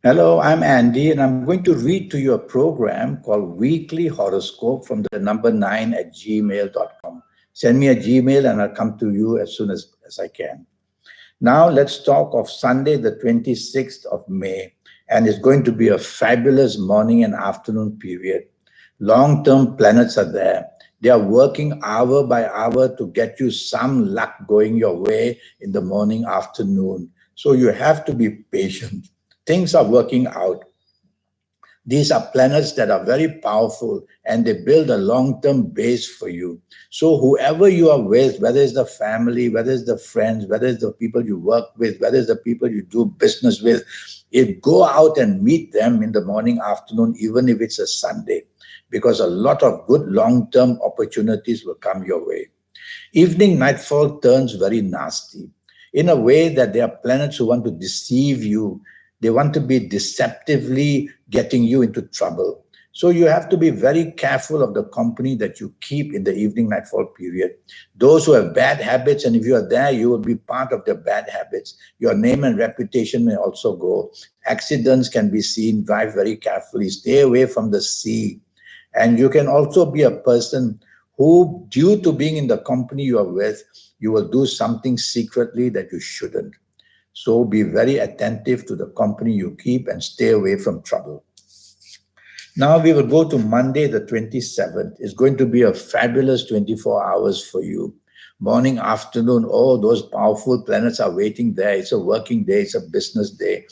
Hello, I'm Andy, and I'm going to read to you a program called Weekly Horoscope from the number 9 at gmail.com. Send me a Gmail and I'll come to you as soon as I can. Now, let's talk of Sunday, the 26th of May, and it's going to be a fabulous morning and afternoon period. Long term planets are there. They are working hour by hour to get you some luck going your way in the morning, afternoon. So you have to be patient. Things are working out. These are planets that are very powerful and they build a long term base for you. So, whoever you are with, whether it's the family, whether it's the friends, whether it's the people you work with, whether it's the people you do business with, go out and meet them in the morning, afternoon, even if it's a Sunday, because a lot of good long term opportunities will come your way. Evening nightfall turns very nasty in a way that there are planets who want to deceive you. They want to be deceptively getting you into trouble. So you have to be very careful of the company that you keep in the evening nightfall period. Those who have bad habits, and if you are there, you will be part of their bad habits. Your name and reputation may also go. Accidents can be seen. Drive very carefully. Stay away from the sea. And you can also be a person who, due to being in the company you are with, you will do something secretly that you shouldn't. So be very attentive to the company you keep and stay away from trouble. Now we will go to Monday, the 27th. It's going to be a fabulous 24 hours for you. Morning, afternoon, oh, those powerful planets are waiting there. It's a working day, it's a business day.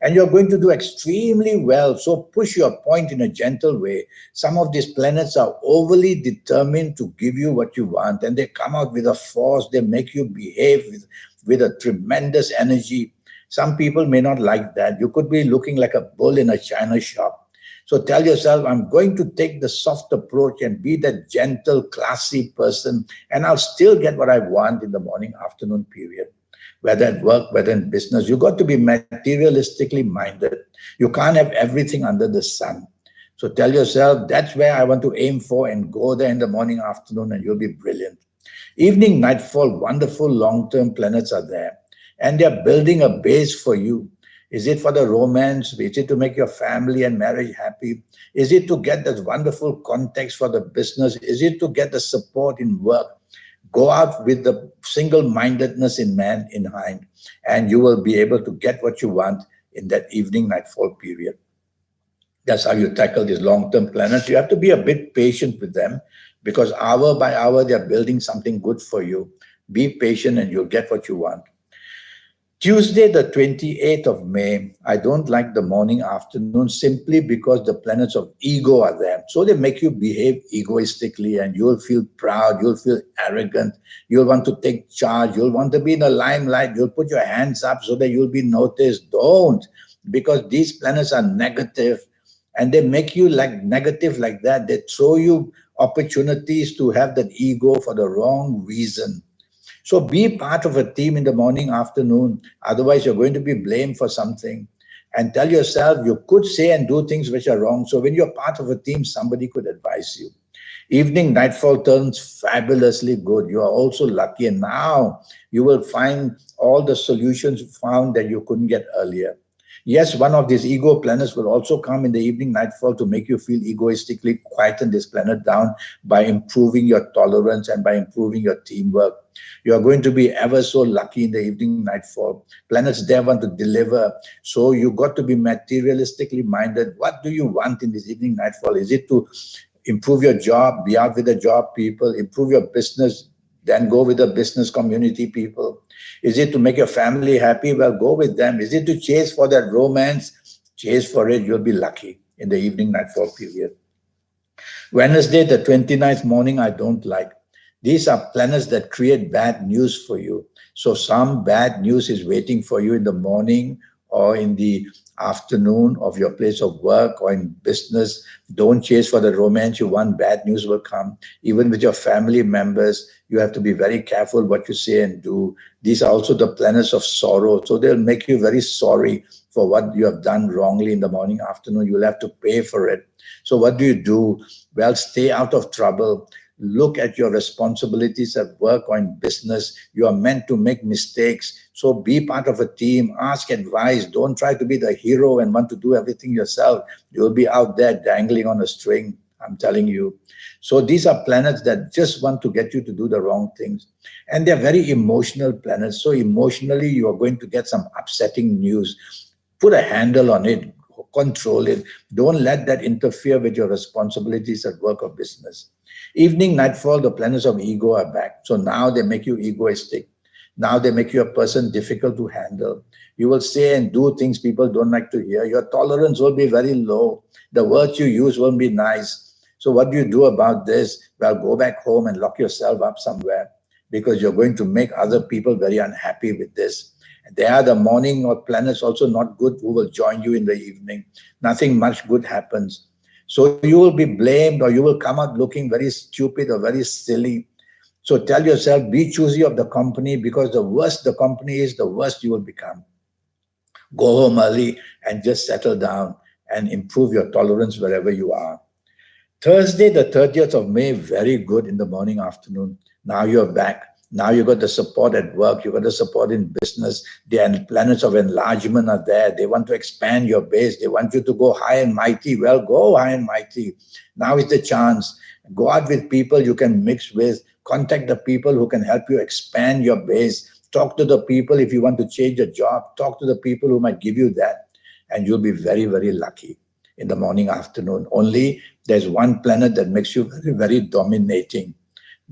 And you're going to do extremely well. So push your point in a gentle way. Some of these planets are overly determined to give you what you want, and they come out with a force. They make you behave with a tremendous energy. Some people may not like that. You could be looking like a bull in a china shop. So tell yourself, I'm going to take the soft approach and be that gentle, classy person, and I'll still get what I want in the morning, afternoon period. Whether at work, whether in business, you got to be materialistically minded. You can't have everything under the sun. So tell yourself, that's where I want to aim for and go there in the morning, afternoon, and you'll be brilliant. Evening, nightfall, wonderful long term planets are there, and they're building a base for you. Is it for the romance? Is it to make your family and marriage happy? Is it to get that wonderful context for the business? Is it to get the support in work? Go out with the single mindedness in man in mind, and you will be able to get what you want in that evening nightfall period. That's how you tackle these long term planets. You have to be a bit patient with them because hour by hour they're building something good for you. Be patient and you'll get what you want. Tuesday, the 28th of May, I don't like the morning afternoon simply because the planets of ego are there. So they make you behave egoistically and you'll feel proud, you'll feel arrogant, you'll want to take charge, you'll want to be in the limelight, you'll put your hands up so that you'll be noticed. Don't, because these planets are negative and they make you like negative like that. They throw you opportunities to have that ego for the wrong reason. So be part of a team in the morning, afternoon. Otherwise, you're going to be blamed for something. And tell yourself you could say and do things which are wrong. So when you're part of a team, somebody could advise you. Evening nightfall turns fabulously good. You are also lucky. And now you will find all the solutions found that you couldn't get earlier. Yes, one of these ego planets will also come in the evening nightfall to make you feel egoistically quieten this planet down by improving your tolerance and by improving your teamwork. You are going to be ever so lucky in the evening nightfall. Planets there want to deliver. So you got to be materialistically minded. What do you want in this evening nightfall? Is it to improve your job, be out with the job people, improve your business, then go with the business community people? Is it to make your family happy? Well, go with them. Is it to chase for that romance? Chase for it. You'll be lucky in the evening nightfall period. Wednesday, the 29th morning, I don't like. These are planets that create bad news for you. So some bad news is waiting for you in the morning or in the afternoon of your place of work or in business. Don't chase for the romance you want. Bad news will come. Even with your family members, you have to be very careful what you say and do. These are also the planets of sorrow. So they'll make you very sorry for what you have done wrongly in the morning, afternoon. You'll have to pay for it. So what do? Well, stay out of trouble. Look at your responsibilities at work or in business. You are meant to make mistakes. So be part of a team, ask advice. Don't try to be the hero and want to do everything yourself. You'll be out there dangling on a string, I'm telling you. So these are planets that just want to get you to do the wrong things. And they're very emotional planets. So emotionally, you are going to get some upsetting news. Put a handle on it, control it. Don't let that interfere with your responsibilities at work or business. Evening, nightfall, the planets of ego are back. So now they make you egoistic. Now they make you a person difficult to handle. You will say and do things people don't like to hear. Your tolerance will be very low. The words you use won't be nice. So what do you do about this? Well, go back home and lock yourself up somewhere, because you're going to make other people very unhappy with this. They are the morning or planets also not good who will join you in the evening. Nothing much good happens. So you will be blamed, or you will come out looking very stupid or very silly. So tell yourself, be choosy of the company, because the worse the company is, the worse you will become. Go home early and just settle down and improve your tolerance wherever you are. Thursday, the 30th of May, very good in the morning, afternoon. Now you're back. Now you got the support at work. You got the support in business. The planets of enlargement are there. They want to expand your base. They want you to go high and mighty. Well, go high and mighty. Now is the chance. Go out with people you can mix with. Contact the people who can help you expand your base. Talk to the people if you want to change a job. Talk to the people who might give you that. And you'll be very, very lucky in the morning, afternoon. Only there's one planet that makes you very, very dominating.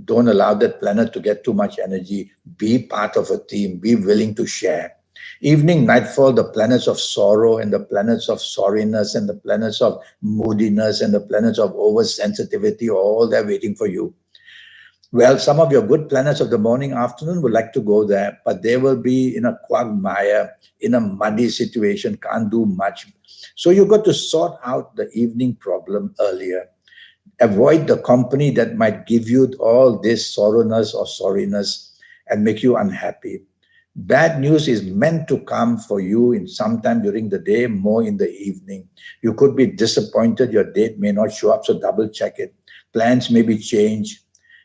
Don't allow that planet to get too much energy. Be part of a team. Be willing to share. Evening, nightfall, the planets of sorrow and the planets of sorriness and the planets of moodiness and the planets of oversensitivity are all there waiting for you. Well, some of your good planets of the morning, afternoon would like to go there, but they will be in a quagmire, in a muddy situation, can't do much. So you've got to sort out the evening problem earlier. Avoid the company that might give you all this sorrowness or sorriness and make you unhappy. Bad news is meant to come for you in sometime during the day, more in the evening. You could be disappointed, your date may not show up, so double check it. Plans may be changed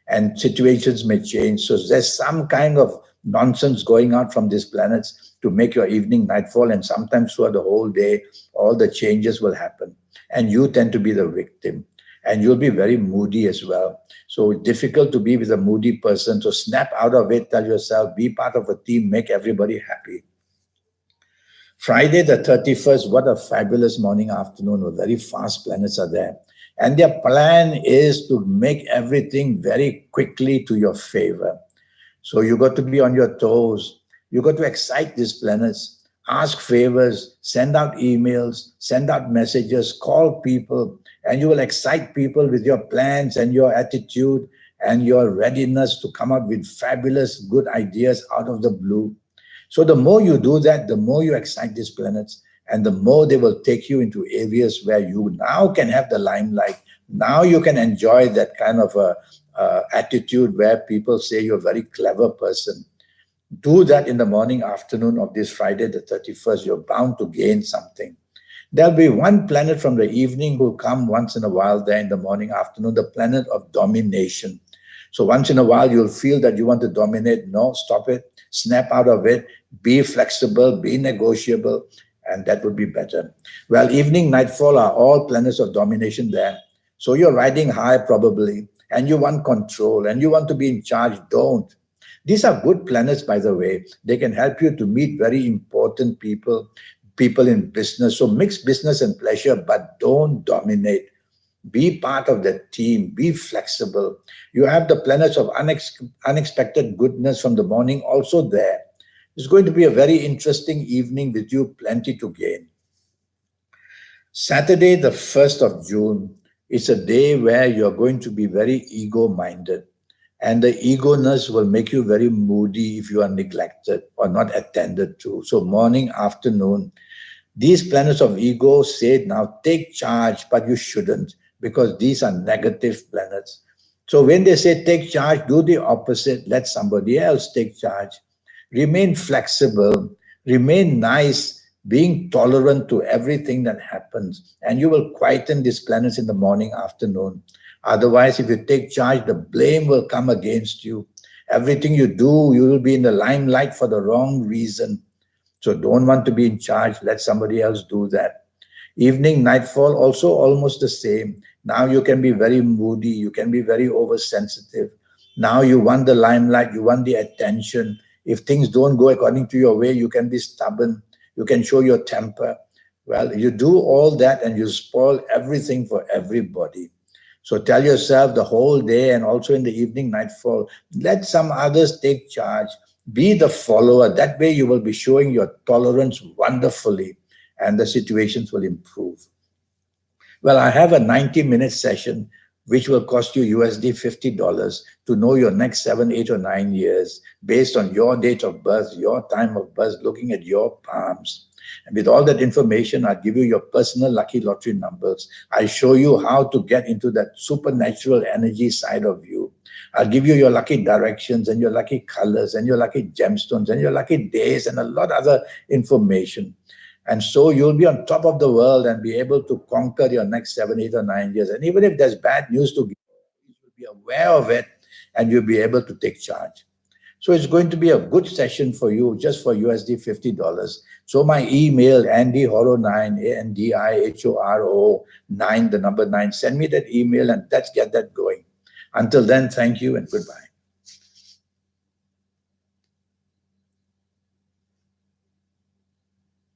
and situations may change. So there's some kind of nonsense going out from these planets to make your evening nightfall, and sometimes throughout the whole day, all the changes will happen. And you tend to be the victim. And you'll be very moody as well. So it's difficult to be with a moody person. So snap out of it, tell yourself, be part of a team, make everybody happy. Friday the 31st, what a fabulous morning, afternoon. Very fast planets are there. And their plan is to make everything very quickly to your favor. So you got to be on your toes. You got to excite these planets. Ask favors, send out emails, send out messages, call people, and you will excite people with your plans and your attitude and your readiness to come up with fabulous, good ideas out of the blue. So the more you do that, the more you excite these planets, and the more they will take you into areas where you now can have the limelight. Now you can enjoy that kind of attitude where people say you're a very clever person. Do that in the morning, afternoon of this Friday, the 31st. You're bound to gain something. There'll be one planet from the evening who'll come once in a while there in the morning, afternoon, the planet of domination. So once in a while, you'll feel that you want to dominate. No, stop it. Snap out of it. Be flexible, be negotiable, and that would be better. Well, evening, nightfall are all planets of domination there. So you're riding high probably, and you want control, and you want to be in charge. Don't. These are good planets, by the way. They can help you to meet very important people, people in business. So mix business and pleasure, but don't dominate. Be part of the team. Be flexible. You have the planets of unexpected goodness from the morning also there. It's going to be a very interesting evening with you, plenty to gain. Saturday, the 1st of June, is a day where you're going to be very ego-minded. And the ego-ness will make you very moody if you are neglected or not attended to. So morning, afternoon, these planets of ego say now take charge, but you shouldn't, because these are negative planets. So when they say take charge, do the opposite. Let somebody else take charge. Remain flexible, remain nice, being tolerant to everything that happens. And you will quieten these planets in the morning, afternoon. Otherwise, if you take charge, the blame will come against you. Everything you do, you will be in the limelight for the wrong reason. So don't want to be in charge. Let somebody else do that. Evening, nightfall, also almost the same. Now you can be very moody. You can be very oversensitive. Now you want the limelight. You want the attention. If things don't go according to your way, you can be stubborn. You can show your temper. Well, you do all that and you spoil everything for everybody. So tell yourself the whole day and also in the evening, nightfall, let some others take charge. Be the follower. That way you will be showing your tolerance wonderfully and the situations will improve. Well, I have a 90-minute session which will cost you USD $50 to know your next 7, 8, or 9 years based on your date of birth, your time of birth, looking at your palms. And with all that information, I'll give you your personal lucky lottery numbers. I'll show you how to get into that supernatural energy side of you. I'll give you your lucky directions and your lucky colors and your lucky gemstones and your lucky days and a lot of other information. And so you'll be on top of the world and be able to conquer your next 7, 8, or 9 years. And even if there's bad news to give, you'll be aware of it and you'll be able to take charge. So it's going to be a good session for you just for USD $50. So my email, AndyHoro9, ANDIHORO9, the number 9. Send me that email and let's get that going. Until then, thank you and goodbye.